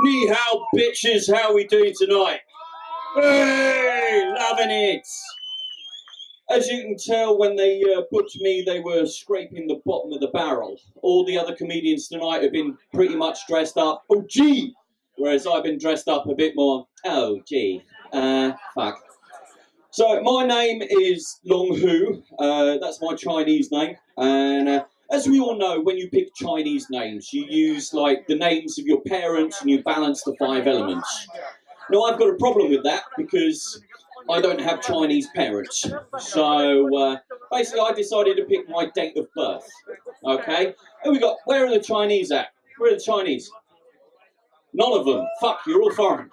Ni hao, bitches, how we doing tonight? Hey, loving it. As you can tell, when they booked me, they were scraping the bottom of the barrel. All the other comedians tonight have been pretty much dressed up, oh gee, whereas I've been dressed up a bit more, oh gee, fuck. So my name is LongHu, that's my Chinese name, and as we all know, when you pick Chinese names, you use like the names of your parents and you balance the 5 elements. Now I've got a problem with that because I don't have Chinese parents, so basically I decided to pick my date of birth, okay? And we got, where are the Chinese at? Where are the Chinese? None of them. Fuck, you're all foreign.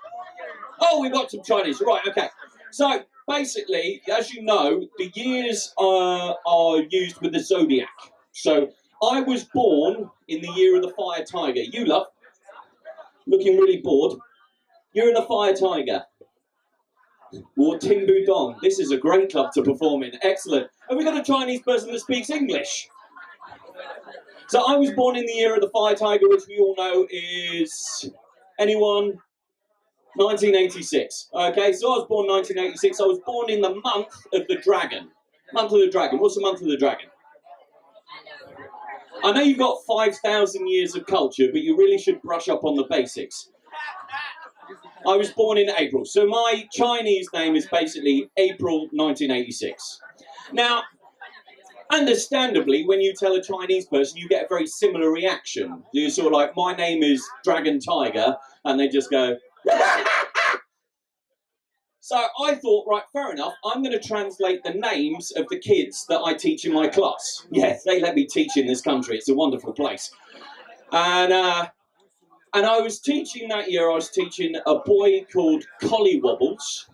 Oh, we've got some Chinese, right, okay. So basically, as you know, the years are used with the zodiac. So I was born in the year of the fire tiger. You love, looking really bored. You're in the fire tiger. Or Timbu Dong. This is a great club to perform in. Excellent. And we've got a Chinese person that speaks English. So I was born in the year of the fire tiger, which we all know is, anyone? 1986. Okay, so I was born 1986. I was born in the month of the dragon. Month of the dragon. What's the month of the dragon? I know you've got 5,000 years of culture, but you really should brush up on the basics. I was born in April, so my Chinese name is basically April 1986. Now, understandably, when you tell a Chinese person, you get a very similar reaction. You're sort of like, my name is Dragon Tiger, and they just go, So I thought, right, fair enough, I'm going to translate the names of the kids that I teach in my class. Yes, they let me teach in this country, it's a wonderful place. And I was teaching that year, I was teaching a boy called Collywobbles.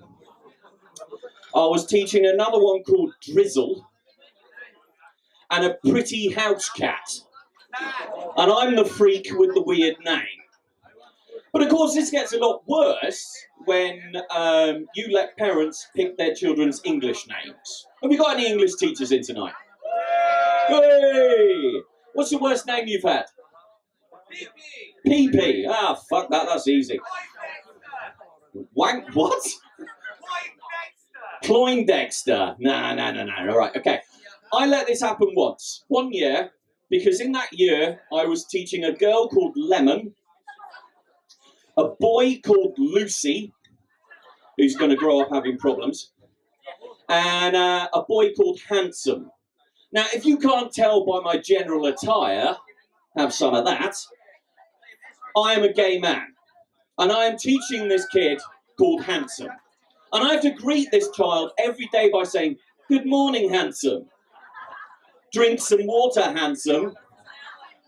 I was teaching another one called Drizzle. And a pretty house cat. And I'm the freak with the weird name. But of course, this gets a lot worse when you let parents pick their children's English names. Have we got any English teachers in tonight? Hey! What's the worst name you've had? PP. Ah, fuck that, that's easy. Wank, what? Cloyndexter. No. All right, okay. I let this happen once. 1 year, because in that year, I was teaching a girl called Lemon, a boy called Lucy, who's going to grow up having problems, and a boy called Handsome. Now, if you can't tell by my general attire, have some of that, I am a gay man, and I am teaching this kid called Handsome. And I have to greet this child every day by saying, "Good morning, Handsome. Drink some water, Handsome,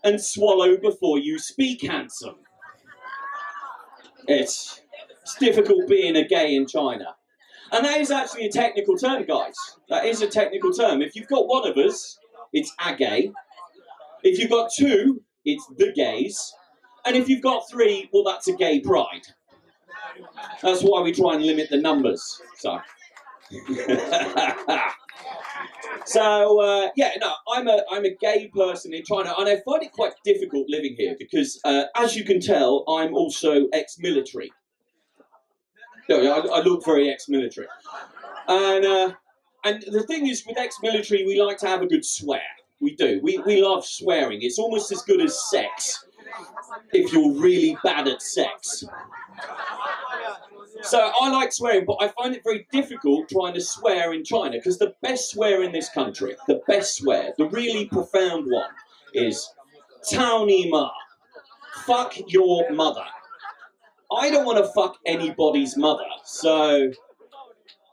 and swallow before you speak, Handsome." It's difficult being a gay in China. And that is actually a technical term, guys. That is a technical term. If you've got one of us, it's a gay. If you've got two, it's the gays. And if you've got three, well, that's a gay pride. That's why we try and limit the numbers. So, I'm a gay person in China, and I find it quite difficult living here because, as you can tell, I'm also ex-military. I look very ex-military, and the thing is, with ex-military, we like to have a good swear. We do. We love swearing. It's almost as good as sex if you're really bad at sex. So I like swearing, but I find it very difficult trying to swear in China because the best swear in this country, the best swear, the really profound one is "Tao ni ma." Fuck your mother. I don't want to fuck anybody's mother, so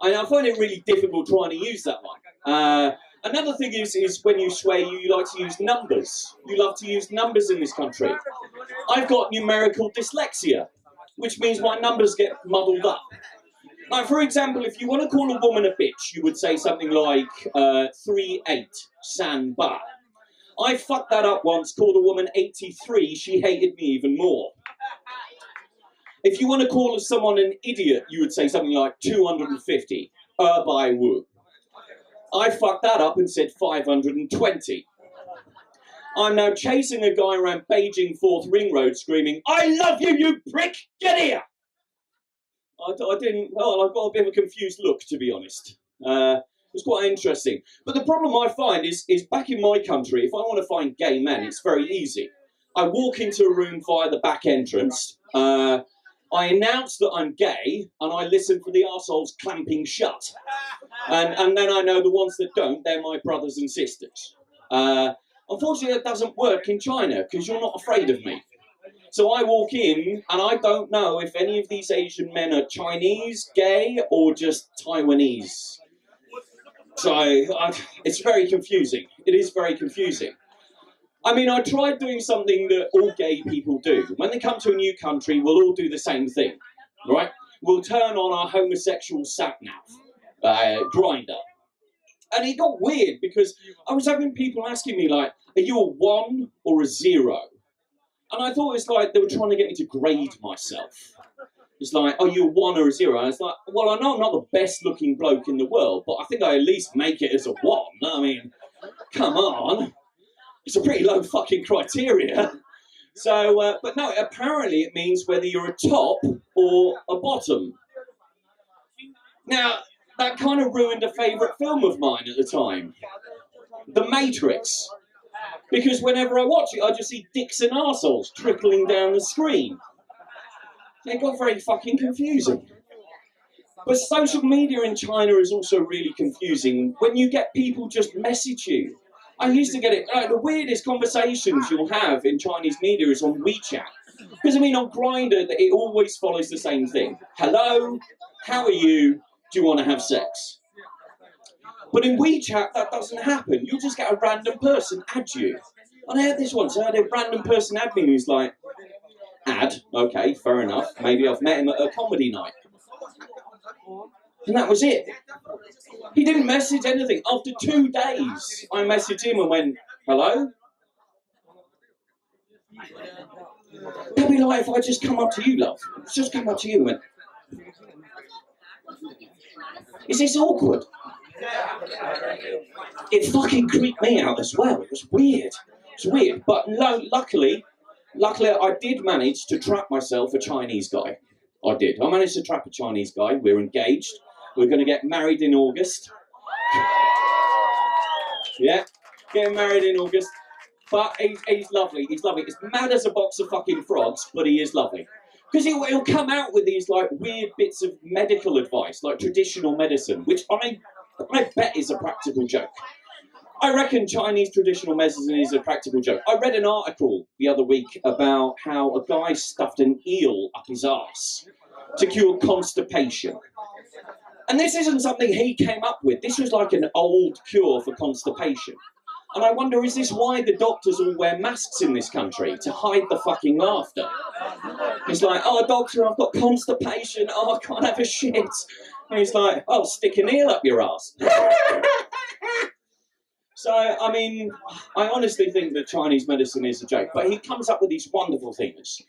I find it really difficult trying to use that one. Another thing is when you swear, you like to use numbers. You love to use numbers in this country. I've got numerical dyslexia, which means my numbers get muddled up. Like, for example, if you want to call a woman a bitch, you would say something like 38 san ba. I fucked that up once, called a woman 83, she hated me even more. If you want to call someone an idiot, you would say something like 250, by wu. I fucked that up and said 520. I'm now chasing a guy around Beijing 4th Ring Road screaming, "I love you, you prick! Get here!" I didn't, well, I got a bit of a confused look, to be honest. It was quite interesting. But the problem I find is back in my country, if I want to find gay men, it's very easy. I walk into a room via the back entrance, I announce that I'm gay, and I listen for the arseholes clamping shut. And then I know the ones that don't, they're my brothers and sisters. Unfortunately, that doesn't work in China, because you're not afraid of me. So I walk in, and I don't know if any of these Asian men are Chinese, gay, or just Taiwanese. So it's very confusing. It is very confusing. I mean, I tried doing something that all gay people do. When they come to a new country, we'll all do the same thing, right? We'll turn on our homosexual sat-nav, grinder. And it got weird because I was having people asking me, like, are you a 1 or a 0? And I thought it's like they were trying to get me to grade myself. It's like, are you a 1 or a 0? And it's like, well, I know I'm not the best looking bloke in the world, but I think I at least make it as a 1. I mean, come on. It's a pretty low fucking criteria. So, but no, apparently it means whether you're a top or a bottom. Now, that kind of ruined a favourite film of mine at the time. The Matrix. Because whenever I watch it, I just see dicks and arseholes trickling down the screen. It got very fucking confusing. But social media in China is also really confusing. When you get people just message you. I used to get it, the weirdest conversations you'll have in Chinese media is on WeChat. Because, I mean, on Grindr, it always follows the same thing. Hello, how are you? Do you want to have sex? But in WeChat, that doesn't happen. You'll just get a random person add you. And I had this once. I had a random person add me who's like, add, okay, fair enough. Maybe I've met him at a comedy night. And that was it. He didn't message anything. After 2 days, I messaged him and went, hello? It'd be like if I just come up to you, love. Just come up to you and went, is this awkward? It fucking creeped me out as well. It was weird. It's weird. But no, luckily, I did manage to trap myself a Chinese guy. I did. I managed to trap a Chinese guy. We're engaged. We're going to get married in August. Yeah, getting married in August. But he's lovely. He's lovely. He's mad as a box of fucking frogs, but he is lovely. Because he'll come out with these like weird bits of medical advice, like traditional medicine, which I bet is a practical joke. I reckon Chinese traditional medicine is a practical joke. I read an article the other week about how a guy stuffed an eel up his arse to cure constipation. And this isn't something he came up with. This was like an old cure for constipation. And I wonder, is this why the doctors all wear masks in this country? To hide the fucking laughter. It's like, oh, doctor, I've got constipation. Oh, I can't have a shit. And he's like, oh, stick an eel up your ass. So, I mean, I honestly think that Chinese medicine is a joke. But he comes up with these wonderful things.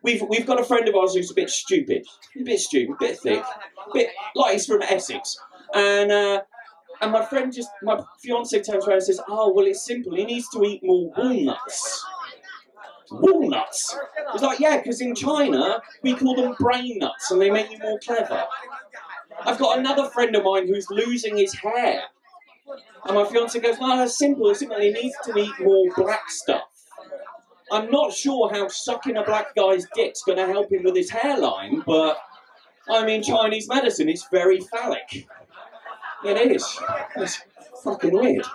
We've got a friend of ours who's a bit stupid. A bit thick. Like he's from Essex. And my friend my fiancé turns around and says, oh, well, it's simple. He needs to eat more walnuts. Walnuts? It's like, yeah, because in China, we call them brain nuts and they make you more clever. I've got another friend of mine who's losing his hair. And my fiancé goes, no, that's simple. He needs to eat more black stuff. I'm not sure how sucking a black guy's dick's going to help him with his hairline, but, I mean, Chinese medicine is very phallic. It is. It's fucking weird.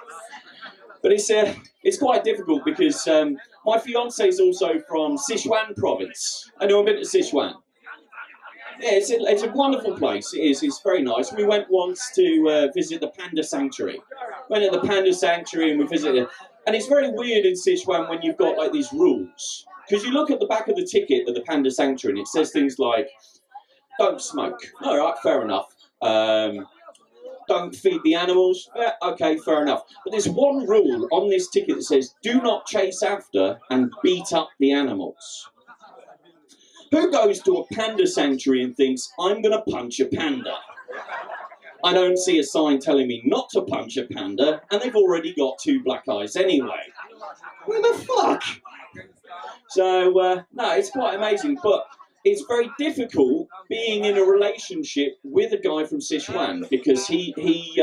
But it's quite difficult because my fiancé is also from Sichuan province. I know a bit of Sichuan. Yeah, it's a wonderful place. It is. It's very nice. We went once to visit the panda sanctuary. Went to the panda sanctuary and we visited. And it's very weird in Sichuan when you've got like these rules. Because you look at the back of the ticket of the panda sanctuary and it says things like, don't smoke. All right, fair enough. Don't feed the animals. Yeah, okay, fair enough. But there's one rule on this ticket that says, do not chase after and beat up the animals. Who goes to a panda sanctuary and thinks, I'm going to punch a panda? I don't see a sign telling me not to punch a panda, and they've already got 2 black eyes anyway. Where the fuck? So, no, it's quite amazing, but it's very difficult being in a relationship with a guy from Sichuan because he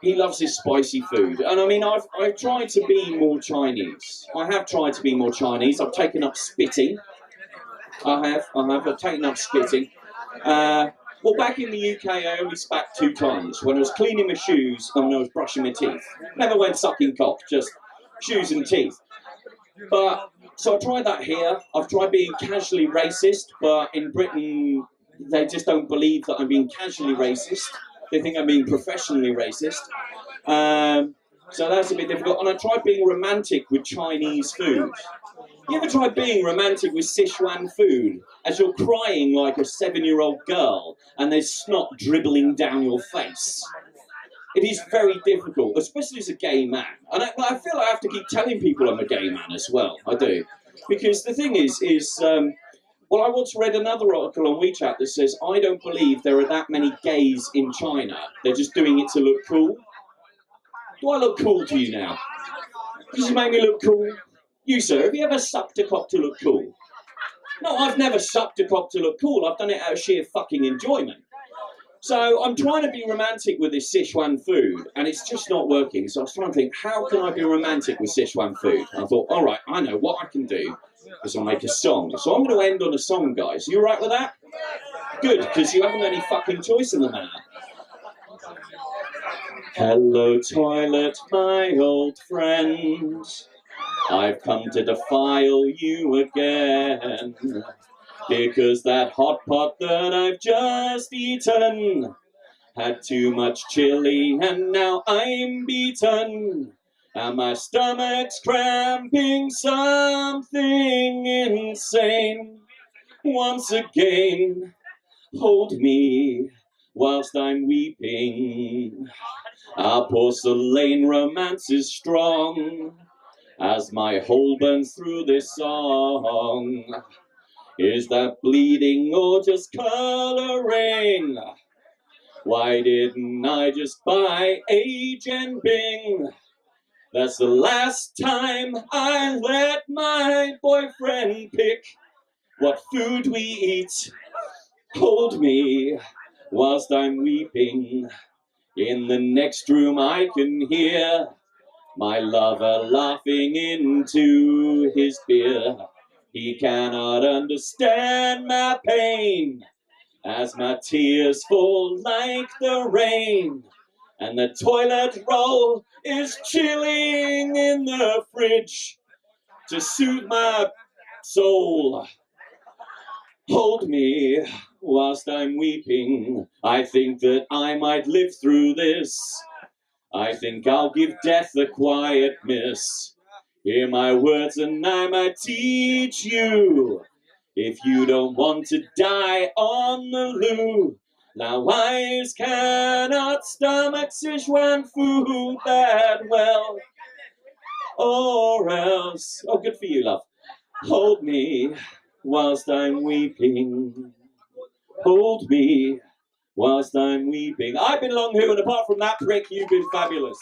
loves his spicy food. And I mean, I've tried to be more Chinese. I have tried to be more Chinese. I've taken up spitting. I've taken up spitting. Well, back in the UK, I only spat 2 times. When I was cleaning my shoes and when I was brushing my teeth. Never went sucking cock, just shoes and teeth. But, so I tried that here. I've tried being casually racist, but in Britain, they just don't believe that I'm being casually racist. They think I'm being professionally racist. So that's a bit difficult. And I tried being romantic with Chinese food. You ever tried being romantic with Sichuan food as you're crying like a 7-year-old girl and there's snot dribbling down your face? It is very difficult, especially as a gay man. And I feel I have to keep telling people I'm a gay man as well. I do. Because the thing is well, I once read another article on WeChat that says, I don't believe there are that many gays in China. They're just doing it to look cool. Do I look cool to you now? Does it make me look cool? You, sir, have you ever sucked a cock to look cool? No, I've never sucked a cock to look cool. I've done it out of sheer fucking enjoyment. So I'm trying to be romantic with this Sichuan food, and it's just not working. So I was trying to think, how can I be romantic with Sichuan food? And I thought, all right, I know what I can do is I'll make a song. So I'm going to end on a song, guys. You all right with that? Good, because you haven't got any fucking choice in the matter. Hello, toilet, my old friend. I've come to defile you again, because that hot pot that I've just eaten had too much chili and now I'm beaten, and my stomach's cramping something insane. Once again, hold me whilst I'm weeping. Our porcelain romance is strong, as my hole burns through this song. Is that bleeding or just colouring? Why didn't I just buy Agent Bing? That's the last time I let my boyfriend pick what food we eat. Hold me whilst I'm weeping. In the next room I can hear my lover laughing into his beer. He cannot understand my pain as my tears fall like the rain, and the toilet roll is chilling in the fridge to soothe my soul. Hold me whilst I'm weeping. I think that I might live through this. I think I'll give death a quiet miss. Hear my words and I might teach you. If you don't want to die on the loo, now eyes cannot stomach Sichuan food that well. Or else, oh, good for you, love. Hold me whilst I'm weeping. Hold me whilst I'm weeping. I've been LongHu, and apart from that prick, you've been fabulous.